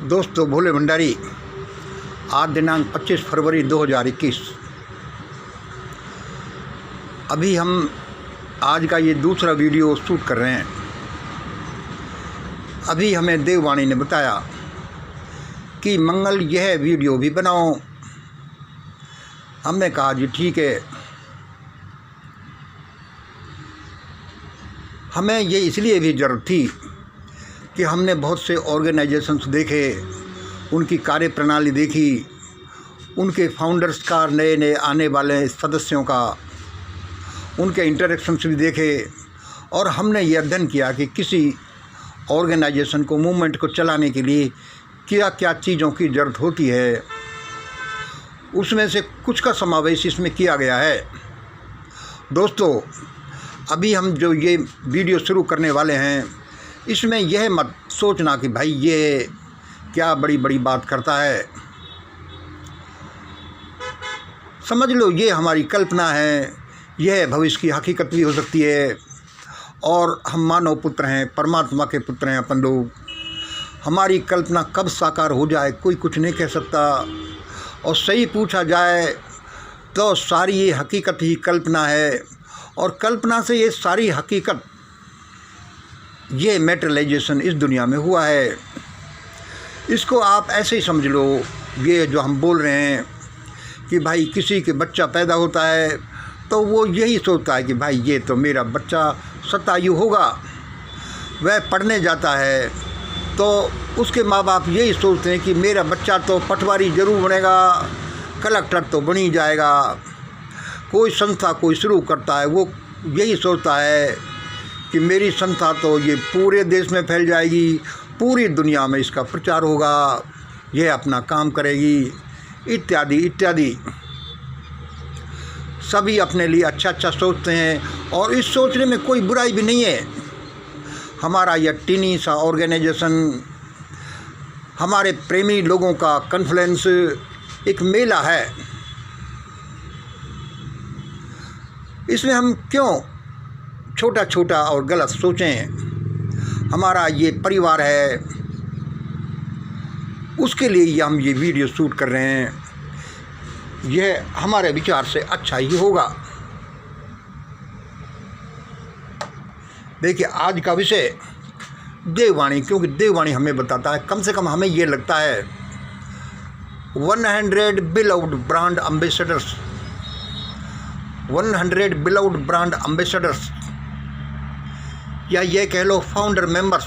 दोस्तों, भोले भंडारी। आज दिनांक 25 फरवरी 2021। अभी हम आज का ये दूसरा वीडियो शूट कर रहे हैं। अभी हमें देववाणी ने बताया कि मंगल यह वीडियो भी बनाओ। हमने कहा जी ठीक है। हमें ये इसलिए भी ज़रूरत थी कि हमने बहुत से ऑर्गेनाइजेशंस देखे, उनकी कार्यप्रणाली देखी, उनके फाउंडर्स का, नए नए आने वाले सदस्यों का, उनके इंटरेक्शंस भी देखे और हमने ये अध्ययन किया कि किसी ऑर्गेनाइजेशन को, मूवमेंट को चलाने के लिए क्या क्या चीज़ों की ज़रूरत होती है। उसमें से कुछ का समावेश इसमें किया गया है। दोस्तों, अभी हम जो ये वीडियो शुरू करने वाले हैं, इसमें यह मत सोचना कि भाई ये क्या बड़ी बड़ी बात करता है। समझ लो ये हमारी कल्पना है, यह भविष्य की हकीकत भी हो सकती है। और हम मानव पुत्र हैं, परमात्मा के पुत्र हैं अपन लोग। हमारी कल्पना कब साकार हो जाए कोई कुछ नहीं कह सकता। और सही पूछा जाए तो सारी ये हकीकत ही कल्पना है, और कल्पना से ये सारी हकीकत, ये मैटेरियलाइजेशन इस दुनिया में हुआ है। इसको आप ऐसे ही समझ लो, ये जो हम बोल रहे हैं कि भाई किसी के बच्चा पैदा होता है तो वो यही सोचता है कि भाई ये तो मेरा बच्चा शतायु होगा। वह पढ़ने जाता है तो उसके माँ बाप यही सोचते हैं कि मेरा बच्चा तो पटवारी ज़रूर बनेगा, कलेक्टर तो बन ही जाएगा। कोई संस्था कोई शुरू करता है, वो यही सोचता है कि मेरी संस्था तो ये पूरे देश में फैल जाएगी, पूरी दुनिया में इसका प्रचार होगा, ये अपना काम करेगी, इत्यादि इत्यादि। सभी अपने लिए अच्छा अच्छा सोचते हैं और इस सोचने में कोई बुराई भी नहीं है। हमारा यह टीनी सा ऑर्गेनाइजेशन, हमारे प्रेमी लोगों का कॉन्फ्रेंस एक मेला है। इसमें हम क्यों छोटा छोटा और गलत सोचें। हमारा ये परिवार है, उसके लिए हम ये वीडियो शूट कर रहे हैं। यह हमारे विचार से अच्छा ही होगा। देखिए, आज का विषय देववाणी, क्योंकि देववाणी हमें बताता है, कम से कम हमें ये लगता है 100 beloved brand ambassadors, 100 beloved brand ambassadors, या ये कह लो founder members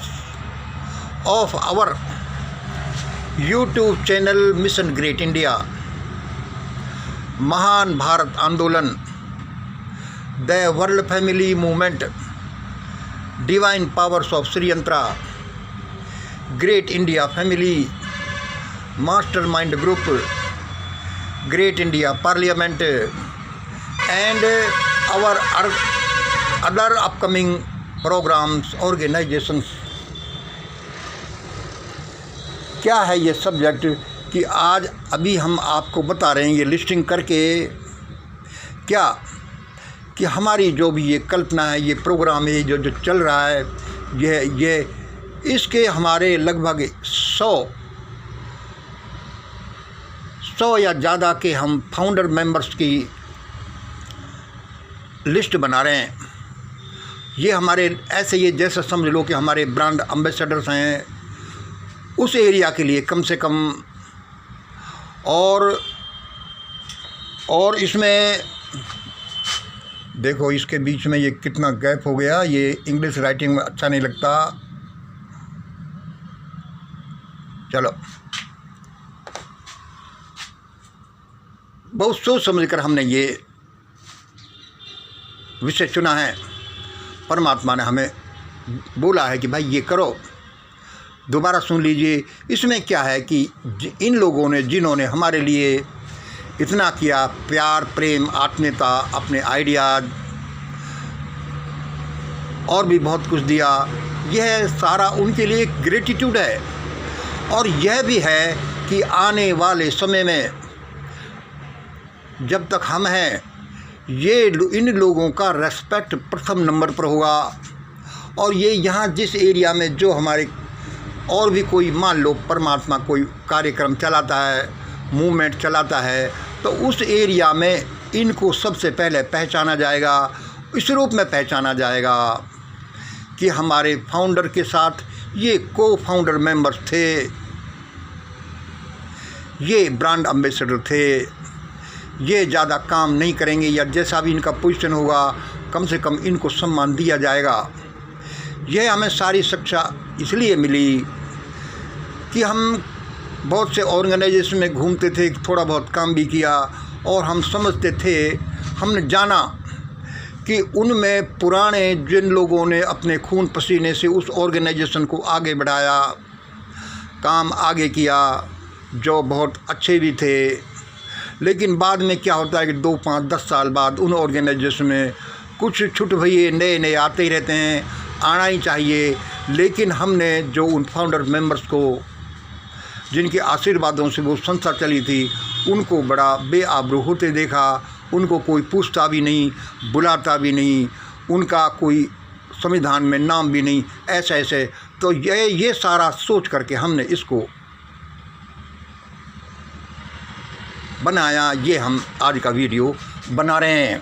of our YouTube channel mission great India, Mahan Bharat Andolan, the world family movement, divine powers of Shri Yantra, great India family, mastermind group, great India parliament and our other upcoming programmes, organisations. क्या है ये subject कि आज अभी हम आपको बता रहे हैं ये लिस्टिंग करके, क्या कि हमारी जो भी ये कल्पना है, ये प्रोग्राम है जो जो चल रहा है, ये इसके हमारे लगभग 100 या ज़्यादा के हम फाउंडर मेंबर्स की लिस्ट बना रहे हैं। ये हमारे ऐसे, ये जैसे समझ लो कि हमारे ब्रांड एम्बेसडर्स हैं उस एरिया के लिए कम से कम। और इसमें देखो, इसके बीच में ये कितना गैप हो गया, ये इंग्लिश राइटिंग में अच्छा नहीं लगता। चलो, बहुत सोच समझकर हमने ये विषय चुना है। परमात्मा ने हमें बोला है कि भाई ये करो। दोबारा सुन लीजिए। इसमें क्या है कि इन लोगों ने, जिन्होंने हमारे लिए इतना किया, प्यार, प्रेम, आत्मीयता, अपने आइडियाज़ और भी बहुत कुछ दिया, यह सारा उनके लिए ग्रेटिट्यूड है। और यह भी है कि आने वाले समय में जब तक हम हैं, ये इन लोगों का रेस्पेक्ट प्रथम नंबर पर होगा। और ये यहाँ जिस एरिया में जो हमारे और भी कोई मान लो परमात्मा कोई कार्यक्रम चलाता है, मूवमेंट चलाता है, तो उस एरिया में इनको सबसे पहले पहचाना जाएगा, इस रूप में पहचाना जाएगा कि हमारे फाउंडर के साथ ये को फाउंडर मेंबर्स थे, ये ब्रांड एम्बेसडर थे, ये ज़्यादा काम नहीं करेंगे या जैसा भी इनका पोजीशन होगा कम से कम इनको सम्मान दिया जाएगा। यह हमें सारी शिक्षा इसलिए मिली कि हम बहुत से ऑर्गेनाइजेशन में घूमते थे, थोड़ा बहुत काम भी किया और हम समझते थे, हमने जाना कि उनमें पुराने जिन लोगों ने अपने खून पसीने से उस ऑर्गेनाइजेशन को आगे बढ़ाया, काम आगे किया, जो बहुत अच्छे भी थे, लेकिन बाद में क्या होता है कि 2, 5, 10 साल बाद उन ऑर्गेनाइजेशन में कुछ छुट भैये नए नए आते ही रहते हैं, आना ही चाहिए। लेकिन हमने जो उन फाउंडर मेंबर्स को जिनके आशीर्वादों से वो संस्था चली थी, उनको बड़ा बेआबरू होते देखा, उनको कोई पूछता भी नहीं, बुलाता भी नहीं, उनका कोई संविधान में नाम भी नहीं, ऐसे। तो ये सारा सोच करके हमने इसको बनाया, ये हम आज का वीडियो बना रहे हैं।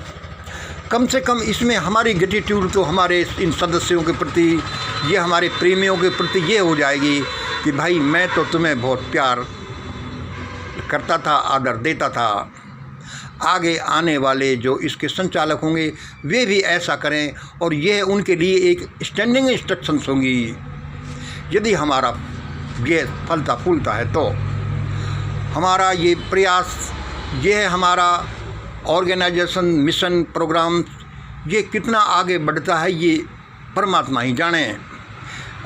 कम से कम इसमें हमारी ग्रेटिट्यूड तो हमारे इन सदस्यों के प्रति, ये हमारे प्रेमियों के प्रति ये हो जाएगी कि भाई मैं तो तुम्हें बहुत प्यार करता था, आदर देता था, आगे आने वाले जो इसके संचालक होंगे वे भी ऐसा करें, और यह उनके लिए एक स्टैंडिंग इंस्ट्रक्शंस होंगी। यदि हमारा ये फलता फूलता है तो हमारा ये प्रयास, ये है हमारा ऑर्गेनाइजेशन, मिशन, प्रोग्राम, ये कितना आगे बढ़ता है ये परमात्मा ही जाने,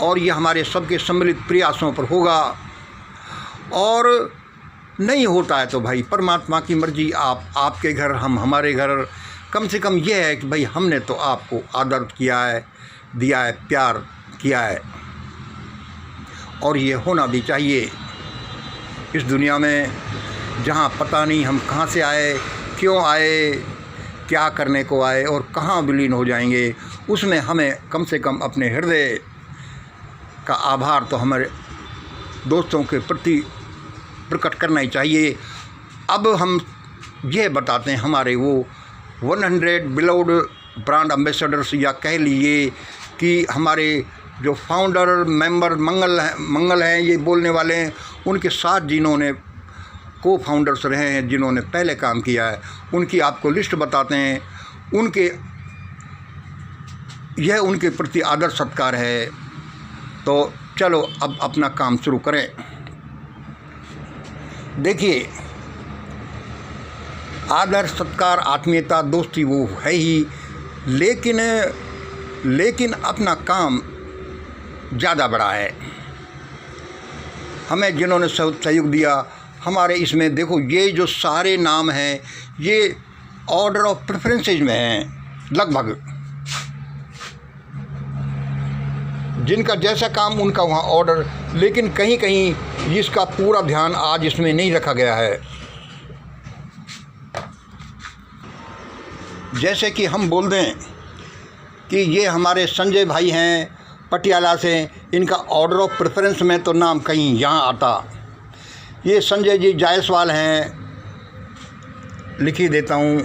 और ये हमारे सबके सम्मिलित प्रयासों पर होगा। और नहीं होता है तो भाई परमात्मा की मर्जी, आप आपके घर, हम हमारे घर। कम से कम ये है कि भाई हमने तो आपको आदर किया है, दिया है, प्यार किया है, और ये होना भी चाहिए। इस दुनिया में जहाँ पता नहीं हम कहाँ से आए, क्यों आए, क्या करने को आए और कहाँ विलीन हो जाएंगे, उसमें हमें कम से कम अपने हृदय का आभार तो हमारे दोस्तों के प्रति प्रकट करना ही चाहिए। अब हम ये बताते हैं हमारे वो 100 बिलोव्ड ब्रांड एम्बेसडर्स, या कह लीजिए कि हमारे जो फाउंडर मेंबर मंगल हैं, ये बोलने वाले हैं, उनके साथ जिन्होंने को फाउंडर्स रहे हैं, जिन्होंने पहले काम किया है, उनकी आपको लिस्ट बताते हैं। यह उनके प्रति आदर सत्कार है। तो चलो अब अपना काम शुरू करें। देखिए, आदर सत्कार, आत्मीयता, दोस्ती वो है ही, लेकिन अपना काम ज़्यादा बड़ा है। हमें जिन्होंने सहयोग दिया, हमारे इसमें देखो ये जो सारे नाम हैं ये ऑर्डर ऑफ प्रेफरेंसेज में हैं लगभग, जिनका जैसा काम उनका वहाँ ऑर्डर, लेकिन कहीं कहीं इसका पूरा ध्यान आज इसमें नहीं रखा गया है। जैसे कि हम बोल दें कि ये हमारे संजय भाई हैं पटियाला से, इनका ऑर्डर ऑफ प्रेफरेंस में तो नाम कहीं यहाँ आता। ये संजय जी जायसवाल हैं, लिख ही देता हूँ,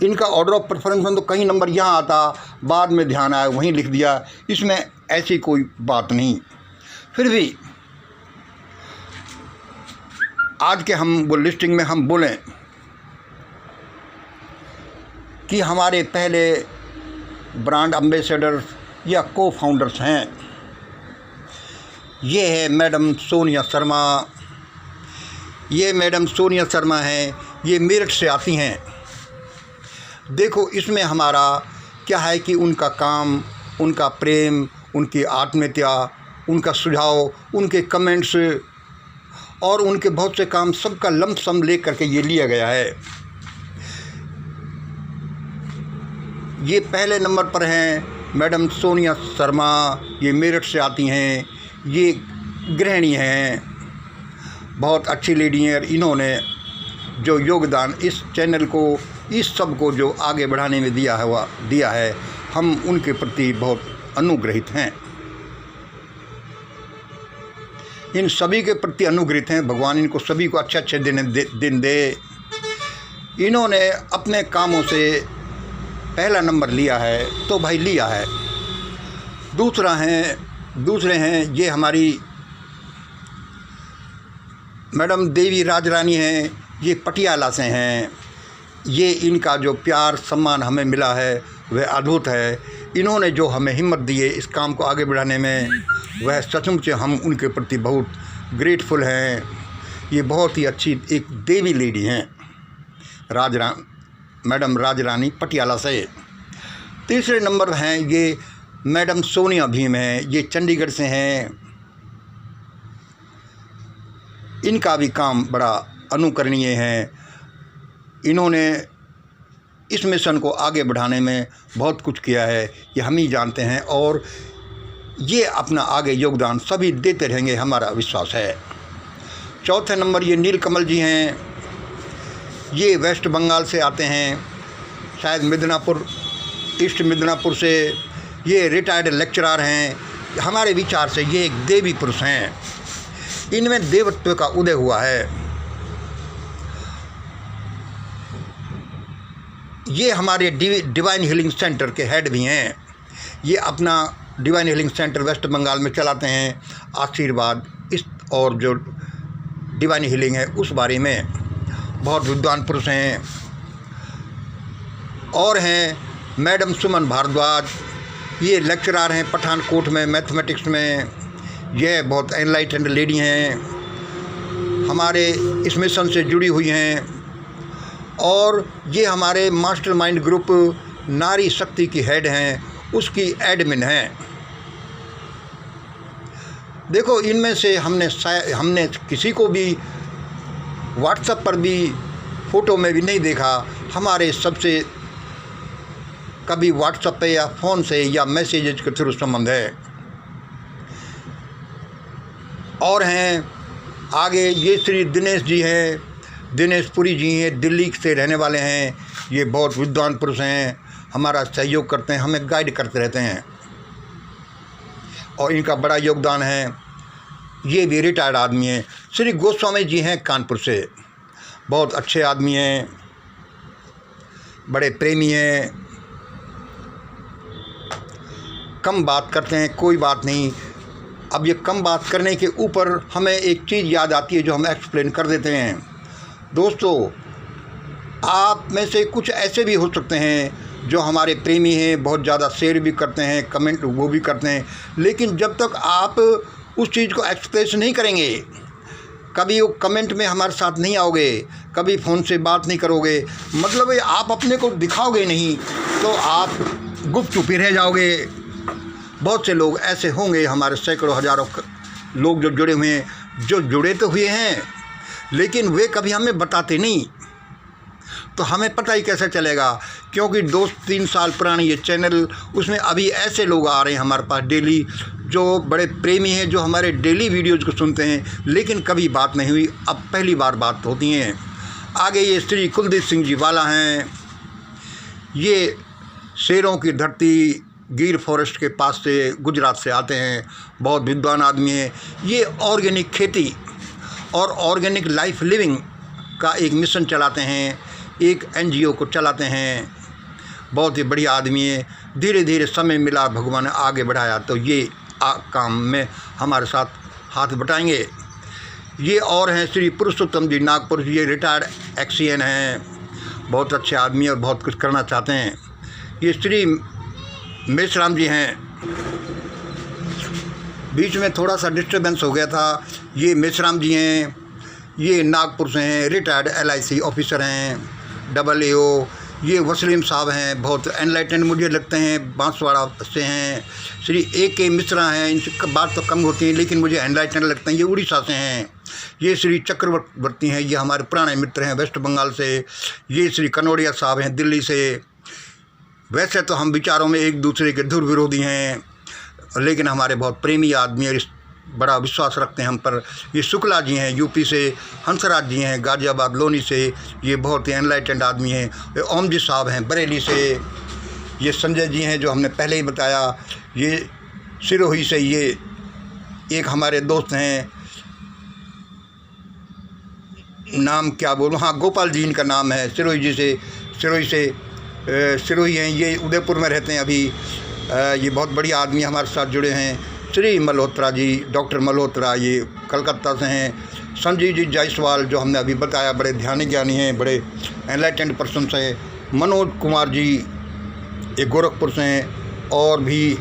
इनका ऑर्डर ऑफ प्रेफरेंस में तो कहीं नंबर यहाँ आता, बाद में ध्यान आया वहीं लिख दिया। इसमें ऐसी कोई बात नहीं। फिर भी आज के हम वो लिस्टिंग में हम बोलें कि हमारे पहले ब्रांड एम्बेसडर या को फाउंडर्स हैं, ये है मैडम सोनिया शर्मा। ये मैडम सोनिया शर्मा हैं, ये मेरठ से आती हैं। देखो इसमें हमारा क्या है कि उनका काम, उनका प्रेम, उनकी आत्मीयता, उनका सुझाव, उनके कमेंट्स और उनके बहुत से काम, सबका लमसम ले करके ये लिया गया है। ये पहले नंबर पर हैं मैडम सोनिया शर्मा, ये मेरठ से आती हैं, ये गृहिणी हैं, बहुत अच्छी लेडी हैं। इन्होंने जो योगदान इस चैनल को, इस सब को जो आगे बढ़ाने में दिया है, हम उनके प्रति बहुत अनुग्रहित हैं। इन सभी के प्रति अनुग्रहित हैं। भगवान इनको सभी को अच्छे अच्छे दिन दे। इन्होंने अपने कामों से पहला नंबर लिया है तो भाई लिया है। दूसरे हैं ये हमारी मैडम देवी राजरानी हैं। ये पटियाला से हैं। ये इनका जो प्यार सम्मान हमें मिला है वह अद्भुत है। इन्होंने जो हमें हिम्मत दी है इस काम को आगे बढ़ाने में, वह सचमुच हम उनके प्रति बहुत ग्रेटफुल हैं। ये बहुत ही अच्छी एक देवी लेडी हैं, मैडम राजरानी पटियाला से। तीसरे नंबर हैं ये मैडम सोनिया भीम हैं। ये चंडीगढ़ से हैं। इनका भी काम बड़ा अनुकरणीय है। इन्होंने इस मिशन को आगे बढ़ाने में बहुत कुछ किया है, ये हम ही जानते हैं, और ये अपना आगे योगदान सभी देते रहेंगे, हमारा विश्वास है। चौथे नंबर ये नीलकमल जी हैं। ये वेस्ट बंगाल से आते हैं, शायद मिदनापुर, ईस्ट मिदनापुर से। ये रिटायर्ड लेक्चरर हैं। हमारे विचार से ये एक देवी पुरुष हैं। इनमें देवत्व का उदय हुआ है। ये हमारे डिवाइन हीलिंग सेंटर के हेड भी हैं। ये अपना divine healing centre West Bengal में चलाते हैं। आशीर्वाद इस और जो डिवाइन हीलिंग है उस बारे में बहुत विद्वान पुरुष हैं। और हैं मैडम सुमन भारद्वाज। ये लेक्चरर हैं पठानकोट में मैथमेटिक्स में। यह बहुत एनलाइटेंड लेडी हैं, हमारे इस मिशन से जुड़ी हुई हैं। और ये हमारे मास्टरमाइंड ग्रुप नारी शक्ति की हेड हैं, उसकी एडमिन हैं। देखो, इनमें से हमने किसी को भी व्हाट्सएप पर भी फ़ोटो में भी नहीं देखा। हमारे सबसे कभी व्हाट्सएप पे या फ़ोन से या मैसेजेज के थ्रू संबंध है। और हैं आगे ये श्री दिनेश जी हैं, दिनेश पुरी जी हैं, दिल्ली से रहने वाले हैं। ये बहुत विद्वान पुरुष हैं, हमारा सहयोग करते हैं, हमें गाइड करते रहते हैं और इनका बड़ा योगदान है। ये भी रिटायर्ड आदमी हैं। श्री गोस्वामी जी हैं कानपुर से, बहुत अच्छे आदमी हैं, बड़े प्रेमी हैं, कम बात करते हैं, कोई बात नहीं। अब ये कम बात करने के ऊपर हमें एक चीज़ याद आती है जो हम एक्सप्लेन कर देते हैं। दोस्तों, आप में से कुछ ऐसे भी हो सकते हैं जो हमारे प्रेमी हैं, बहुत ज़्यादा शेयर भी करते हैं, कमेंट वो भी करते हैं, लेकिन जब तक आप उस चीज़ को एक्सप्रेस नहीं करेंगे, कभी वो कमेंट में हमारे साथ नहीं आओगे, कभी फ़ोन से बात नहीं करोगे, मतलब आप अपने को दिखाओगे नहीं, तो आप गुप्त चुपी रह जाओगे। बहुत से लोग ऐसे होंगे, हमारे सैकड़ों हज़ारों लोग जो जुड़े हुए हैं, जो जुड़े तो हुए हैं लेकिन वे कभी हमें बताते नहीं, तो हमें पता ही कैसे चलेगा? क्योंकि 2-3 साल पुरानी ये चैनल, उसमें अभी ऐसे लोग आ रहे हैं हमारे पास डेली, जो बड़े प्रेमी हैं, जो हमारे डेली वीडियोज़ को सुनते हैं, लेकिन कभी बात नहीं हुई। अब पहली बार बात होती है। आगे ये श्री कुलदीप सिंह जी वाला हैं। ये शेरों की धरती गिर फॉरेस्ट के पास से, गुजरात से आते हैं, बहुत विद्वान आदमी हैं। ये ऑर्गेनिक खेती और ऑर्गेनिक लाइफ लिविंग का एक मिशन चलाते हैं, एक NGO को चलाते हैं। बहुत ही बढ़िया आदमी है। धीरे धीरे समय मिला, भगवान ने आगे बढ़ाया तो ये काम में हमारे साथ हाथ बटाएंगे। ये और हैं श्री पुरुषोत्तम जी नागपुर। ये रिटायर्ड XCN हैं, बहुत अच्छे आदमी और बहुत कुछ करना चाहते हैं। ये श्री मेश्राम जी हैं। बीच में थोड़ा सा डिस्टर्बेंस हो गया था। ये मेश्राम जी हैं, ये नागपुर से हैं, रिटायर्ड LIC ऑफिसर हैं, AAO। ये वसलीम साहब हैं, बहुत एनलाइटेंड मुझे लगते हैं, बांसवाड़ा से हैं। श्री AK मिश्रा हैं, इनसे बात तो कम होती है लेकिन मुझे एनलाइटेंड लगते हैं, ये उड़ीसा से हैं। ये श्री चक्रवर्ती हैं, ये हमारे पुराने मित्र हैं वेस्ट बंगाल से। ये श्री कनौड़िया साहब हैं, दिल्ली से। वैसे तो हम विचारों में एक दूसरे के धुर विरोधी हैं, लेकिन हमारे बहुत प्रेमी आदमी और बड़ा विश्वास रखते हैं हम पर। ये शुक्ला जी हैं, यूपी से। हंसराज जी हैं, गाजियाबाद लोनी से। ये बहुत ही एनलाइटेंड आदमी हैं। ये ओम जी साहब हैं, बरेली से। ये संजय जी हैं, जो हमने पहले ही बताया। ये सिरोही से ये एक हमारे दोस्त हैं, नाम क्या बोलूँ, हाँ गोपाल जी इनका नाम है, सिरोही हैं, ये उदयपुर में रहते हैं अभी। ये बहुत बढ़िया आदमी हमारे साथ जुड़े हैं। श्री मल्होत्रा जी, डॉक्टर मल्होत्रा, ये कलकत्ता से हैं। संजीव जी जायसवाल, जो हमने अभी बताया, बड़े ध्यानी ज्ञानी हैं, बड़े एनलाइटेंड पर्सन हैं। मनोज कुमार जी, ये गोरखपुर से हैं। और भी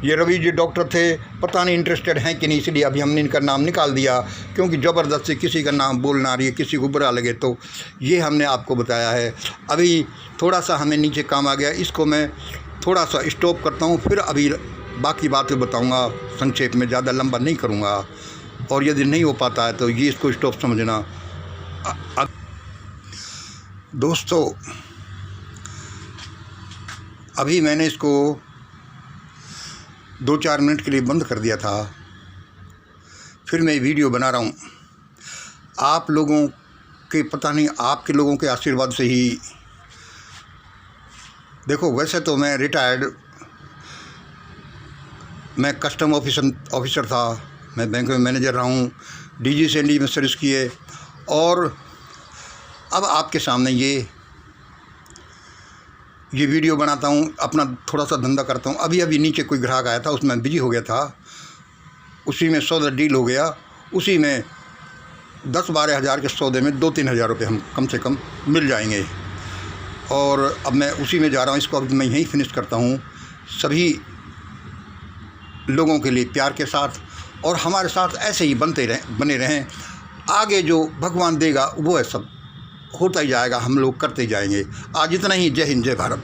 ये रवि जी डॉक्टर थे, पता नहीं इंटरेस्टेड हैं कि नहीं, इसलिए अभी हमने इनका नाम निकाल दिया, क्योंकि ज़बरदस्ती किसी का नाम बोलना रही है, किसी को बुरा लगे तो ये हमने आपको बताया है। अभी थोड़ा सा हमें नीचे काम आ गया, इसको मैं थोड़ा सा स्टॉप करता हूँ, फिर अभी बाकी बातें बताऊँगा संक्षेप में, ज़्यादा लंबा नहीं करूँगा। और यदि नहीं हो पाता है तो ये इसको स्टॉप समझना। दोस्तों, अभी मैंने इसको 2-4 मिनट के लिए बंद कर दिया था, फिर मैं वीडियो बना रहा हूँ। आप लोगों के, पता नहीं, आपके लोगों के आशीर्वाद से ही, देखो वैसे तो मैं रिटायर्ड, मैं कस्टम ऑफिसर था, मैं बैंक में मैनेजर रहा हूँ, DGCND में सर्विस किए, और अब आपके सामने ये वीडियो बनाता हूँ, अपना थोड़ा सा धंधा करता हूँ। अभी नीचे कोई ग्राहक आया था, उसमें बिजी हो गया था, उसी में सौदा डील हो गया, उसी में 10-12 हज़ार के सौदे में 2-3 हज़ार रुपये हम कम से कम मिल जाएंगे। और अब मैं उसी में जा रहा हूँ, इसको अब मैं यहीं फिनिश करता हूँ। सभी लोगों के लिए प्यार के साथ, और हमारे साथ ऐसे ही बने रहें। आगे जो भगवान देगा वो है, सब होता ही जाएगा, हम लोग करते जाएंगे। आज इतना ही। जय हिंद, जय भारत।